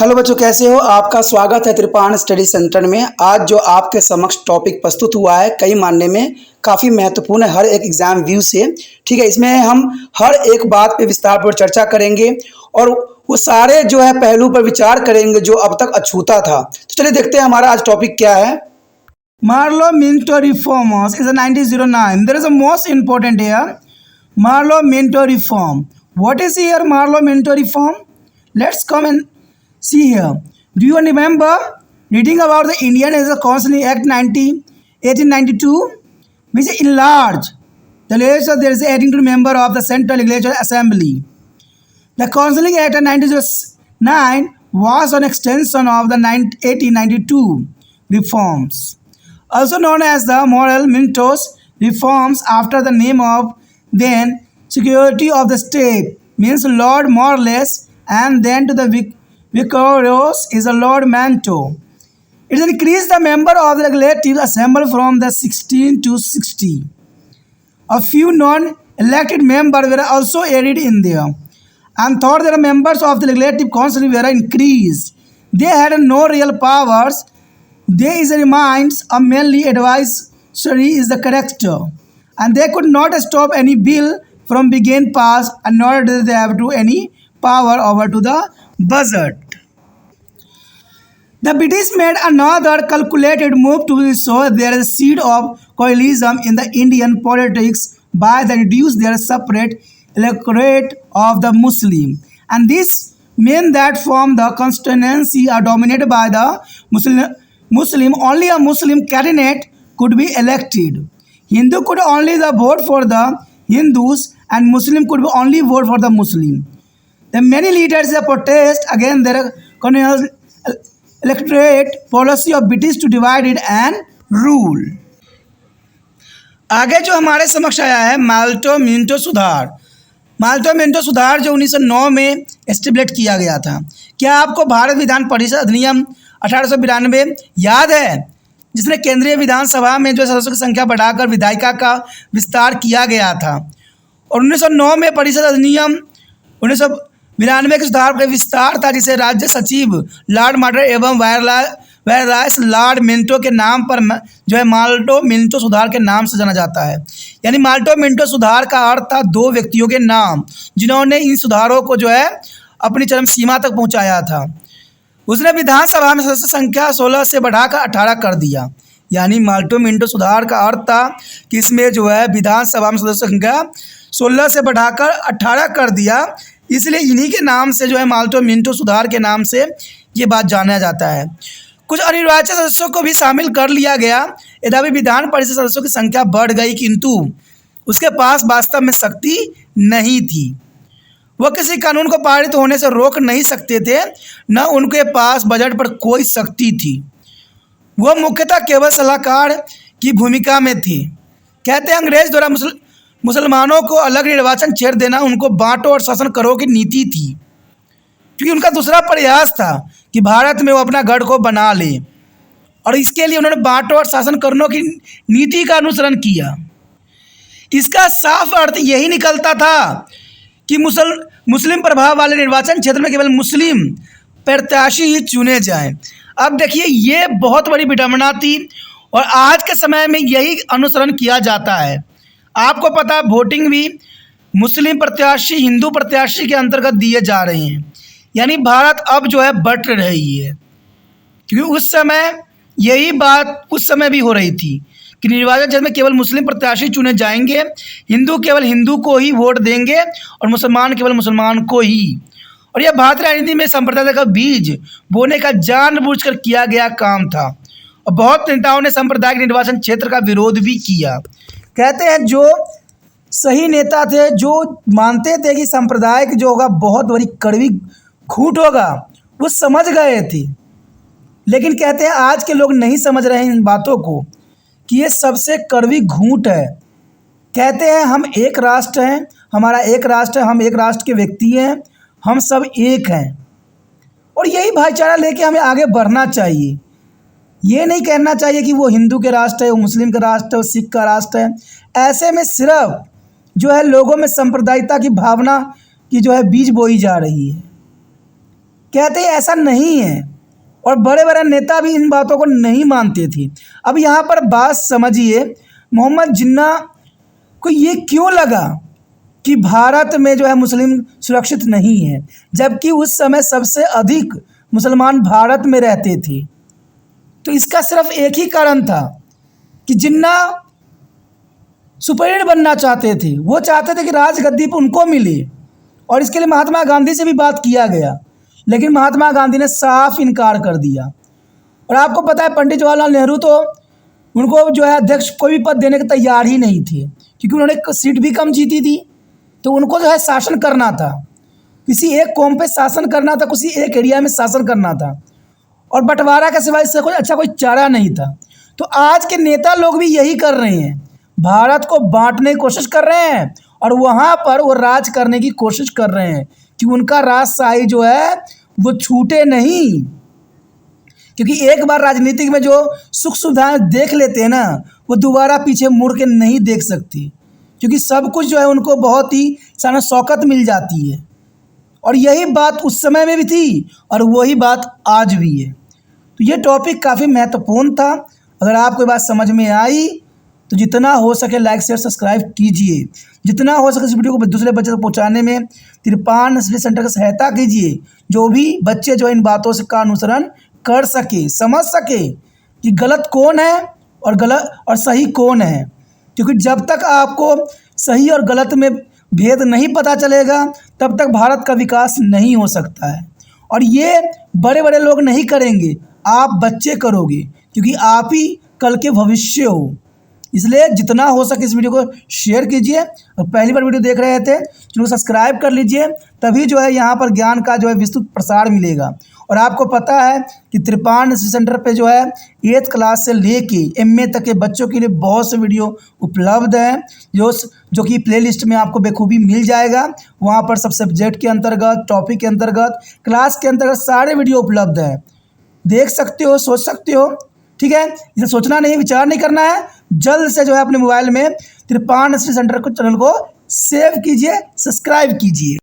Hello बच्चों, कैसे हो? आपका स्वागत है त्रिपाण स्टडी सेंटर में। आज जो आपके समक्ष टॉपिक प्रस्तुत हुआ है कई मानने में काफ़ी महत्वपूर्ण है हर एक एग्जाम व्यू से। ठीक है, इसमें हम हर एक बात पे विस्तारपूर्वक चर्चा करेंगे और वो सारे जो है पहलू पर विचार करेंगे जो अब तक अछूता था। तो चलिए देखते हैं हमारा आज टॉपिक क्या है। Marlow-Minto reforms is a 1909. There is a most important here. Marlow-Minto reform. What is here Marlow-Minto reform? Let's come and see here. Do you remember reading about the Indian Constitution Act 1892, which enlarged the legislature? There is adding to member of the Central Legislative Assembly. The Constitution Act of 1909 was an extension of the 1892 reforms, also known as the Marlow-Minto reforms after the name of then Secretary of the State, means Lord Morless, and then to the vicarious is a Lord Minto. It increased the member of the Legislative Assembly from the 16 to 60. A few non-elected members were also added in there, and thought that the members of the Legislative Council were increased. They had no real powers. They is reminds a mainly advisory is the character, and they could not stop any bill from being passed, and nor did they have to any power over to the budget. The British made another calculated move to show there is a seed of coalition in the Indian politics by the reduce their separate electorate of the Muslim, and this meant that from the constituency are dominated by the Muslim, only a Muslim candidate could be elected. Hindu could only vote for the Hindus, and Muslim could only vote for the Muslim. The many leaders protest against their colonial electorate policy of British to divide it and rule. आगे जो हमारे समक्ष आया है माल्टो-मिंटो सुधार। माल्टो-मिंटो सुधार जो 1909 में एस्टेब्लिश किया गया था। क्या आपको भारत विधान परिषद अधिनियम 1892 याद है, जिसने केंद्रीय विधानसभा में जो सदस्यों की संख्या बढ़ाकर विधायिका का विस्तार किया गया था? और 1909 में परिषद अधिनियम 1992 के सुधार का विस्तार था, जिसे राज्य सचिव लॉर्ड मार्डर एवं वायसराय लॉर्ड मिंटो के नाम पर जो है माल्टो-मिंटो सुधार के नाम से जाना जाता है। यानी माल्टो-मिंटो सुधार का अर्थ था दो व्यक्तियों के नाम जिन्होंने इन सुधारों को जो है अपनी चरम सीमा तक पहुंचाया था। उसने विधानसभा में सदस्य संख्या 16 से बढ़ाकर 18 कर दिया। यानी माल्टो-मिंटो सुधार का अर्थ था कि इसमें जो है विधानसभा में सदस्य संख्या 16 से बढ़ाकर 18 कर दिया, इसलिए इन्हीं के नाम से जो है माल्टो-मिंटो सुधार के नाम से ये बात जाना जाता है। कुछ अनिर्वाचित सदस्यों को भी शामिल कर लिया गया। यद्यपि विधान परिषद सदस्यों की संख्या बढ़ गई, किंतु उसके पास वास्तव में शक्ति नहीं थी। वह किसी कानून को पारित होने से रोक नहीं सकते थे, न उनके पास बजट पर कोई शक्ति थी। वह मुख्यतः केवल सलाहकार की भूमिका में थे। कहते हैं अंग्रेज द्वारा मुसलमानों को अलग निर्वाचन क्षेत्र देना उनको बांटो और शासन करो की नीति थी, क्योंकि उनका दूसरा प्रयास था कि भारत में वो अपना गढ़ को बना ले, और इसके लिए उन्होंने बांटो और शासन करो की नीति का अनुसरण किया। इसका साफ अर्थ यही निकलता था कि मुस्लिम प्रभाव वाले निर्वाचन क्षेत्र में केवल मुस्लिम प्रत्याशी ही चुने जाएं। अब देखिए, ये बहुत बड़ी विडंबना थी और आज के समय में यही अनुसरण किया जाता है। आपको पता है वोटिंग भी मुस्लिम प्रत्याशी हिंदू प्रत्याशी के अंतर्गत दिए जा रहे हैं। यानी भारत अब जो है बट रही है, क्योंकि उस समय यही बात उस समय भी हो रही थी कि निर्वाचन क्षेत्र में केवल मुस्लिम प्रत्याशी चुने जाएंगे, हिंदू केवल हिंदू को ही वोट देंगे और मुसलमान केवल मुसलमान को ही। और यह भारतीय राजनीति में संप्रदाय का बीज बोने का जानबूझकर किया गया काम था, और बहुत नेताओं ने सांप्रदायिक निर्वाचन क्षेत्र का विरोध भी किया। कहते हैं जो सही नेता थे, जो मानते थे कि सांप्रदायिक जो होगा बहुत बड़ी कड़वी घूंट होगा, वो समझ गए थे। लेकिन कहते हैं आज के लोग नहीं समझ रहे हैं इन बातों को कि ये सबसे कड़वी घूंट है। कहते हैं हम एक राष्ट्र हैं, हमारा एक राष्ट्र है, हम एक राष्ट्र के व्यक्ति हैं, हम सब एक हैं, और यही भाईचारा लेके हमें आगे बढ़ना चाहिए। ये नहीं कहना चाहिए कि वो हिंदू के राष्ट्र है, वो मुस्लिम का राष्ट्र है, वो सिख का राष्ट्र है। ऐसे में सिर्फ जो है लोगों में सांप्रदायिकता की भावना की जो है बीज बोई जा रही है। कहते हैं ऐसा नहीं है, और बड़े बड़े नेता भी इन बातों को नहीं मानते थे। अब यहाँ पर बात समझिए, मोहम्मद जिन्ना को ये क्यों लगा कि भारत में जो है मुस्लिम सुरक्षित नहीं है, जबकि उस समय सबसे अधिक मुसलमान भारत में रहते थे। तो इसका सिर्फ एक ही कारण था कि जिन्ना सुपरिटेंडेंट बनना चाहते थे, वो चाहते थे कि राजगद्दी पर उनको मिले, और इसके लिए महात्मा गांधी से भी बात किया गया, लेकिन महात्मा गांधी ने साफ इनकार कर दिया। और आपको पता है पंडित जवाहरलाल नेहरू तो उनको जो है अध्यक्ष कोई भी पद देने के तैयार ही नहीं थे, क्योंकि उन्होंने सीट भी कम जीती थी। तो उनको जो है शासन करना था, किसी एक कौम पे शासन करना था, किसी एक एरिया में शासन करना था, और बंटवारा के सिवाय इससे कोई अच्छा कोई चारा नहीं था। तो आज के नेता लोग भी यही कर रहे हैं, भारत को बांटने की कोशिश कर रहे हैं, और वहाँ पर वो राज करने की कोशिश कर रहे हैं कि उनका राजशाही जो है वो छूटे नहीं। क्योंकि एक बार राजनीतिक में जो सुख सुविधाएं देख लेते हैं ना, वो दोबारा पीछे मुड़ के नहीं देख सकती, क्योंकि सब कुछ जो है उनको बहुत ही शान शौकत मिल जाती है। और यही बात उस समय में भी थी, और वही बात आज भी है। तो ये टॉपिक काफ़ी महत्वपूर्ण था। अगर आपको बात समझ में आई तो जितना हो सके लाइक शेयर सब्सक्राइब कीजिए, जितना हो सके इस वीडियो को दूसरे बच्चे तक पहुँचाने में तिरपान स्टडी सेंटर की सहायता कीजिए, जो भी बच्चे जो इन बातों से का अनुसरण कर सके, समझ सके कि गलत कौन है और गलत और सही कौन है। क्योंकि जब तक आपको सही और गलत में भेद नहीं पता चलेगा, तब तक भारत का विकास नहीं हो सकता है। और ये बड़े बड़े लोग नहीं करेंगे, आप बच्चे करोगे, क्योंकि आप ही कल के भविष्य हो। इसलिए जितना हो सके इस वीडियो को शेयर कीजिए, और पहली बार वीडियो देख रहे थे चैनल को सब्सक्राइब कर लीजिए, तभी जो है यहाँ पर ज्ञान का जो है विस्तृत प्रसार मिलेगा। और आपको पता है कि तिरपान स्टडी सेंटर पे जो है 8th क्लास से लेके MA तक के बच्चों के लिए बहुत से वीडियो उपलब्ध हैं, जो कि प्लेलिस्ट में आपको बेखूबी मिल जाएगा। वहाँ पर सब सब्जेक्ट के अंतर्गत, टॉपिक के अंतर्गत, क्लास के अंतर्गत सारे वीडियो उपलब्ध हैं, देख सकते हो, सोच सकते हो। ठीक है, इसे सोचना नहीं, विचार नहीं करना है। जल्द से जो है अपने मोबाइल में तिरपान स्टडी सेंटर को चैनल को सेव कीजिए, सब्सक्राइब कीजिए।